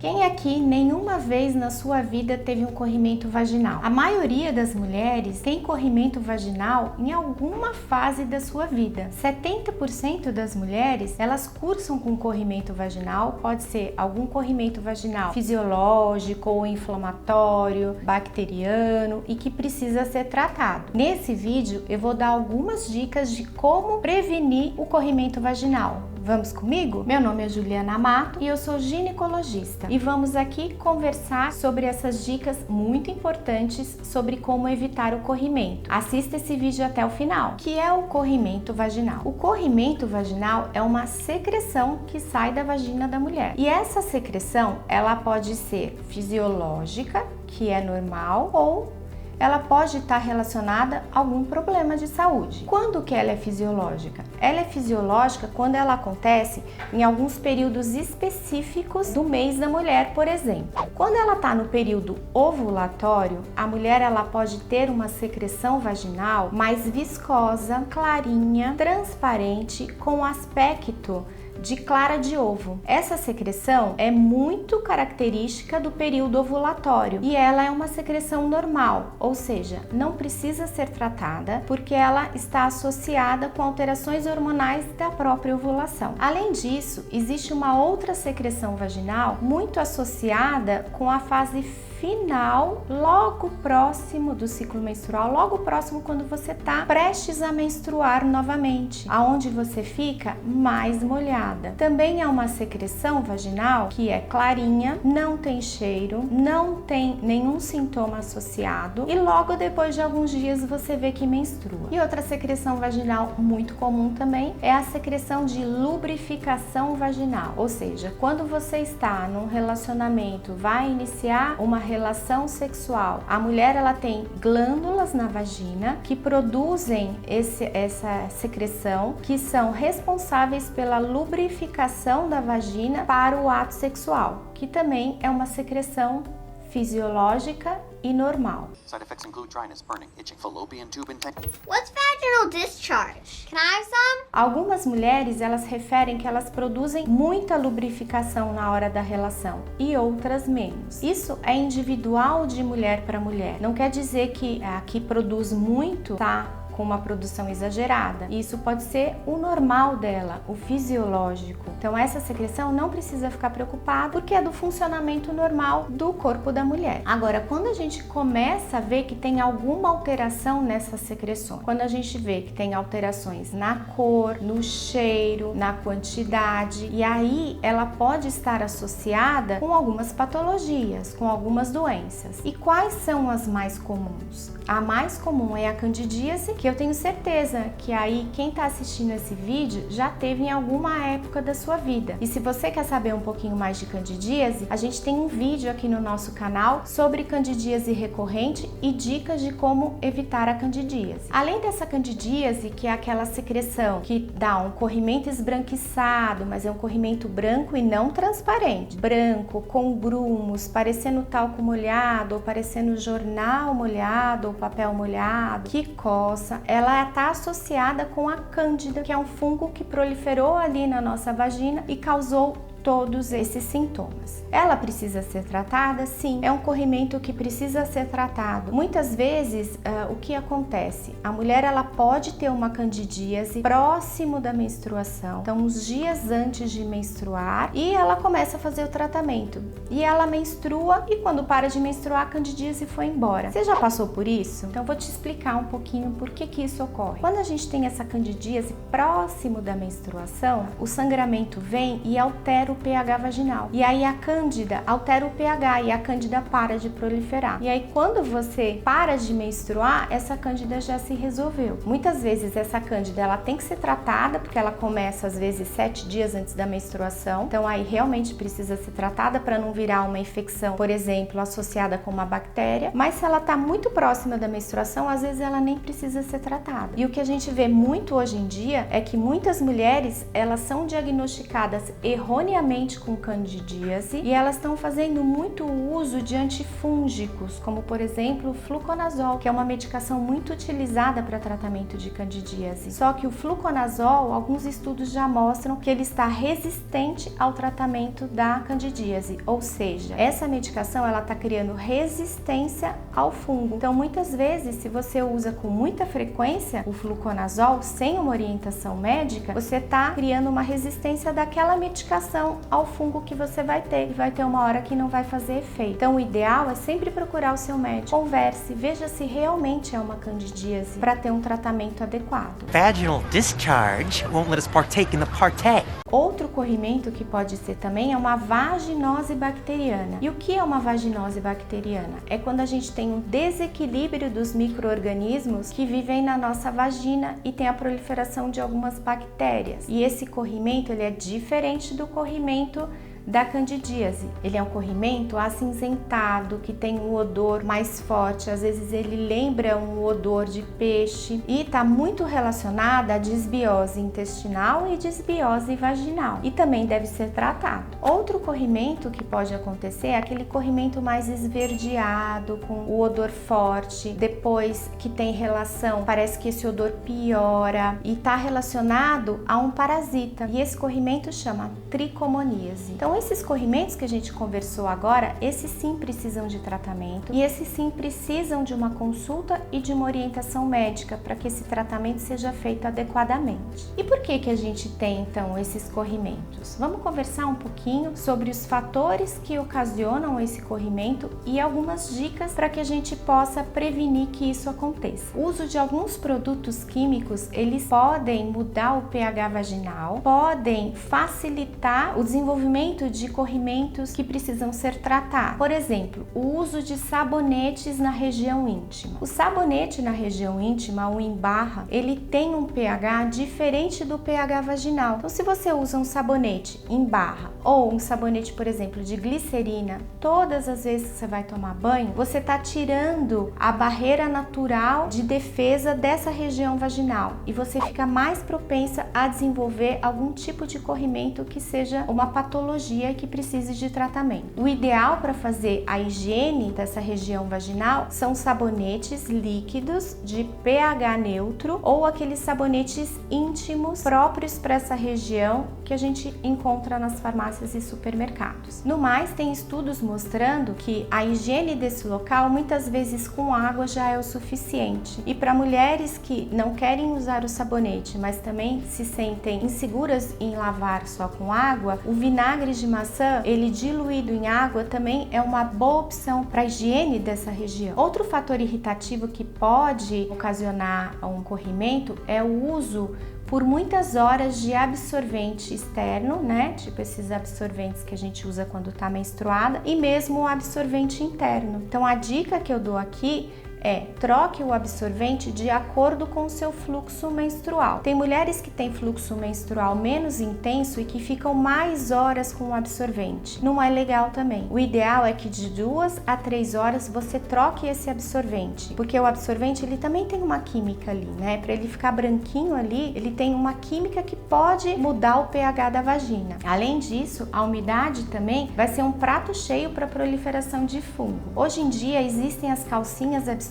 Quem aqui nenhuma vez na sua vida teve um corrimento vaginal? A maioria das mulheres tem corrimento vaginal em alguma fase da sua vida. 70% das mulheres, elas cursam com corrimento vaginal, pode ser algum corrimento vaginal fisiológico ou inflamatório, bacteriano e que precisa ser tratado. Nesse vídeo eu vou dar algumas dicas de como prevenir o corrimento vaginal. Vamos comigo? Meu nome é Juliana Amato e eu sou ginecologista e vamos aqui conversar sobre essas dicas muito importantes sobre como evitar o corrimento. Assista esse vídeo até o final. O que é o corrimento vaginal? O corrimento vaginal é uma secreção que sai da vagina da mulher. E essa secreção, ela pode ser fisiológica, que é normal, ou ela pode estar relacionada a algum problema de saúde. Quando que ela é fisiológica? Ela é fisiológica quando ela acontece em alguns períodos específicos do mês da mulher, por exemplo. Quando ela está no período ovulatório, a mulher ela pode ter uma secreção vaginal mais viscosa, clarinha, transparente, com aspecto de clara de ovo. Essa secreção é muito característica do período ovulatório e ela é uma secreção normal, ou seja, não precisa ser tratada porque ela está associada com alterações hormonais da própria ovulação. Além disso, existe uma outra secreção vaginal muito associada com a fase final, logo próximo do ciclo menstrual, logo próximo quando você está prestes a menstruar novamente, aonde você fica mais molhada. Também é uma secreção vaginal que é clarinha, não tem cheiro, não tem nenhum sintoma associado e logo depois de alguns dias você vê que menstrua. E outra secreção vaginal muito comum também é a secreção de lubrificação vaginal, ou seja, quando você está num relacionamento, vai iniciar uma relação sexual, a mulher ela tem glândulas na vagina que produzem essa secreção, que são responsáveis pela lubrificação da vagina para o ato sexual, que também é uma secreção fisiológica e normal. Side effects include dryness, burning, itching, fallopian tube infection. What's vaginal discharge? Can I have some? Algumas mulheres, elas referem que elas produzem muita lubrificação na hora da relação e outras menos. Isso é individual de mulher para mulher. Não quer dizer que a que produz muito tá com uma produção exagerada. Isso pode ser o normal dela, o fisiológico. Então essa secreção não precisa ficar preocupada porque é do funcionamento normal do corpo da mulher. Agora, quando a gente começa a ver que tem alguma alteração nessas secreções, quando a gente vê que tem alterações na cor, no cheiro, na quantidade, e aí ela pode estar associada com algumas patologias, com algumas doenças. E quais são as mais comuns? A mais comum é a candidíase, que eu tenho certeza que aí quem está assistindo esse vídeo já teve em alguma época da sua vida. E se você quer saber um pouquinho mais de candidíase, a gente tem um vídeo aqui no nosso canal sobre candidíase recorrente e dicas de como evitar a candidíase. Além dessa candidíase, que é aquela secreção que dá um corrimento esbranquiçado, mas é um corrimento branco e não transparente, branco, com grumos, parecendo talco molhado ou parecendo jornal molhado ou papel molhado, que coça, ela está associada com a cândida, que é um fungo que proliferou ali na nossa vagina e causou todos esses sintomas. Ela precisa ser tratada? Sim, é um corrimento que precisa ser tratado. Muitas vezes, o que acontece? A mulher ela pode ter uma candidíase próximo da menstruação, então uns dias antes de menstruar, e ela começa a fazer o tratamento. E ela menstrua e quando para de menstruar, a candidíase foi embora. Você já passou por isso? Então vou te explicar um pouquinho por que isso ocorre. Quando a gente tem essa candidíase próximo da menstruação, o sangramento vem e altera o pH vaginal. E aí a cândida altera o pH e a cândida para de proliferar. E aí quando você para de menstruar, essa cândida já se resolveu. Muitas vezes essa cândida ela tem que ser tratada porque ela começa às vezes 7 dias antes da menstruação. Então aí realmente precisa ser tratada para não virar uma infecção, por exemplo, associada com uma bactéria. Mas se ela está muito próxima da menstruação, às vezes ela nem precisa ser tratada. E o que a gente vê muito hoje em dia é que muitas mulheres elas são diagnosticadas erroneamente seriamente com candidíase e elas estão fazendo muito uso de antifúngicos, como por exemplo o fluconazol, que é uma medicação muito utilizada para tratamento de candidíase. Só que o fluconazol, alguns estudos já mostram que ele está resistente ao tratamento da candidíase, ou seja, essa medicação ela está criando resistência ao fungo. Então muitas vezes, se você usa com muita frequência o fluconazol sem uma orientação médica, você está criando uma resistência daquela medicação ao fungo que você vai ter, e vai ter uma hora que não vai fazer efeito. Então o ideal é sempre procurar o seu médico, converse, veja se realmente é uma candidíase para ter um tratamento adequado. Vaginal discharge won't let us partake in the partay. Outro corrimento que pode ser também é uma vaginose bacteriana. E o que é uma vaginose bacteriana? É quando a gente tem um desequilíbrio dos micro-organismos que vivem na nossa vagina e tem a proliferação de algumas bactérias. E esse corrimento ele é diferente do corrimento da candidíase. Ele é um corrimento acinzentado, que tem um odor mais forte, às vezes ele lembra um odor de peixe e está muito relacionada à disbiose intestinal e disbiose vaginal e também deve ser tratado. Outro corrimento que pode acontecer é aquele corrimento mais esverdeado, com o odor forte, depois que tem relação, parece que esse odor piora e está relacionado a um parasita e esse corrimento chama tricomoníase. Então esses corrimentos que a gente conversou agora, esses sim precisam de tratamento e esses sim precisam de uma consulta e de uma orientação médica para que esse tratamento seja feito adequadamente. E por que a gente tem então esses corrimentos? Vamos conversar um pouquinho sobre os fatores que ocasionam esse corrimento e algumas dicas para que a gente possa prevenir que isso aconteça. O uso de alguns produtos químicos, eles podem mudar o pH vaginal, podem facilitar o desenvolvimento de corrimentos que precisam ser tratados. Por exemplo, o uso de sabonetes na região íntima. O sabonete na região íntima, ou em barra, ele tem um pH diferente do pH vaginal. Então, se você usa um sabonete em barra ou um sabonete, por exemplo, de glicerina, todas as vezes que você vai tomar banho, você está tirando a barreira natural de defesa dessa região vaginal e você fica mais propensa a desenvolver algum tipo de corrimento que seja uma patologia que precise de tratamento. O ideal para fazer a higiene dessa região vaginal são sabonetes líquidos de pH neutro ou aqueles sabonetes íntimos próprios para essa região que a gente encontra nas farmácias e supermercados. No mais, tem estudos mostrando que a higiene desse local muitas vezes com água já é o suficiente. E para mulheres que não querem usar o sabonete, mas também se sentem inseguras em lavar só com água, o vinagre de maçã, ele diluído em água, também é uma boa opção para a higiene dessa região. Outro fator irritativo que pode ocasionar um corrimento é o uso por muitas horas de absorvente externo, né? Tipo esses absorventes que a gente usa quando tá menstruada, e mesmo o absorvente interno. Então a dica que eu dou aqui é: troque o absorvente de acordo com o seu fluxo menstrual. Tem mulheres que têm fluxo menstrual menos intenso e que ficam mais horas com o absorvente. Não é legal também. O ideal é que de 2 a 3 horas você troque esse absorvente, porque o absorvente ele também tem uma química ali, né? Para ele ficar branquinho ali, ele tem uma química que pode mudar o pH da vagina. Além disso, a umidade também vai ser um prato cheio para a proliferação de fungo. Hoje em dia existem as calcinhas absorventes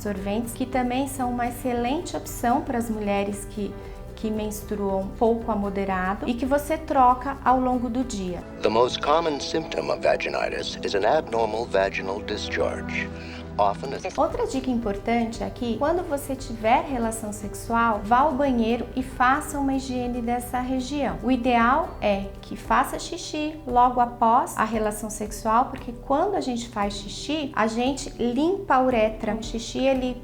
que também são uma excelente opção para as mulheres que menstruam pouco a moderado e que você troca ao longo do dia. The most common symptom of vaginitis is an abnormal vaginal discharge. Outra dica importante aqui: quando você tiver relação sexual, vá ao banheiro e faça uma higiene dessa região. O ideal é que faça xixi logo após a relação sexual, porque quando a gente faz xixi, a gente limpa a uretra. O xixi ele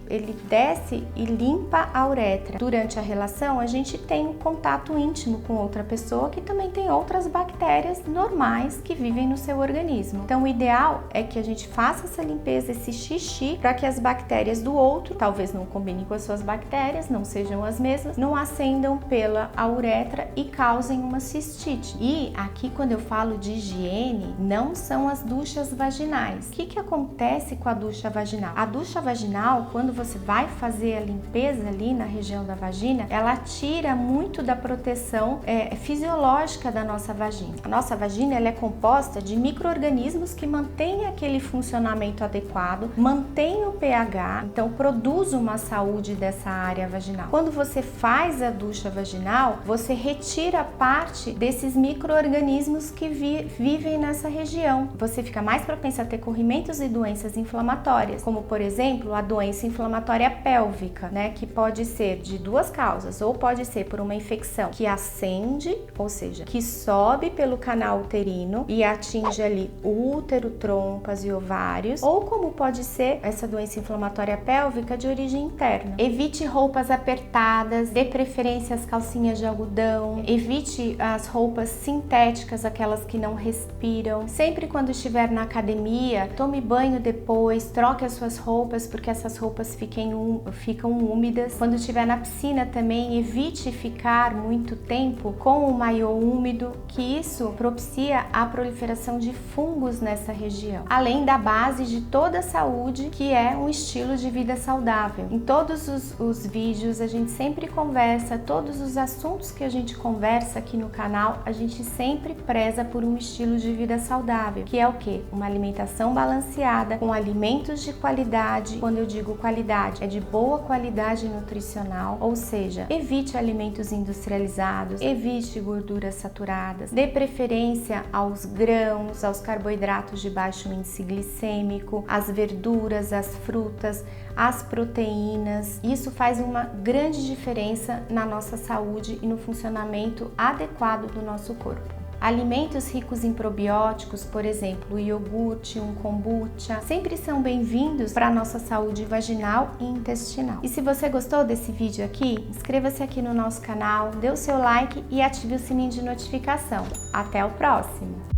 desce e limpa a uretra. Durante a relação, a gente tem um contato íntimo com outra pessoa que também tem outras bactérias normais que vivem no seu organismo. Então, o ideal é que a gente faça essa limpeza, esse xixi xixi para que as bactérias do outro, talvez não combinem com as suas bactérias, não sejam as mesmas, não ascendam pela uretra e causem uma cistite. E aqui, quando eu falo de higiene, não são as duchas vaginais. O que acontece com a ducha vaginal? A ducha vaginal, quando você vai fazer a limpeza ali na região da vagina, ela tira muito da proteção fisiológica da nossa vagina. A nossa vagina ela é composta de micro-organismos que mantêm aquele funcionamento adequado, mantém o pH, então produz uma saúde dessa área vaginal. Quando você faz a ducha vaginal, você retira parte desses micro-organismos que vivem nessa região. Você fica mais propensa a ter corrimentos e doenças inflamatórias, como por exemplo a doença inflamatória pélvica, né, que pode ser de duas causas, ou pode ser por uma infecção que ascende, ou seja, que sobe pelo canal uterino e atinge ali o útero, trompas e ovários, ou como pode ser essa doença inflamatória pélvica de origem interna. Evite roupas apertadas, dê preferência às calcinhas de algodão, evite as roupas sintéticas, aquelas que não respiram. Sempre quando estiver na academia, tome banho depois, troque as suas roupas, porque essas roupas ficam úmidas. Quando estiver na piscina também, evite ficar muito tempo com o maiô úmido, que isso propicia a proliferação de fungos nessa região. Além da base de toda a saúde, que é um estilo de vida saudável. Em todos os vídeos a gente sempre conversa, todos os assuntos que a gente conversa aqui no canal, a gente sempre preza por um estilo de vida saudável, que é o quê? Uma alimentação balanceada, com alimentos de qualidade. Quando eu digo qualidade, é de boa qualidade nutricional, ou seja, evite alimentos industrializados, evite gorduras saturadas, dê preferência aos grãos, aos carboidratos de baixo índice glicêmico, às verduras, às frutas, as proteínas. Isso faz uma grande diferença na nossa saúde e no funcionamento adequado do nosso corpo. Alimentos ricos em probióticos, por exemplo, o iogurte, um kombucha, sempre são bem-vindos para a nossa saúde vaginal e intestinal. E se você gostou desse vídeo aqui, inscreva-se aqui no nosso canal, dê o seu like e ative o sininho de notificação. Até o próximo!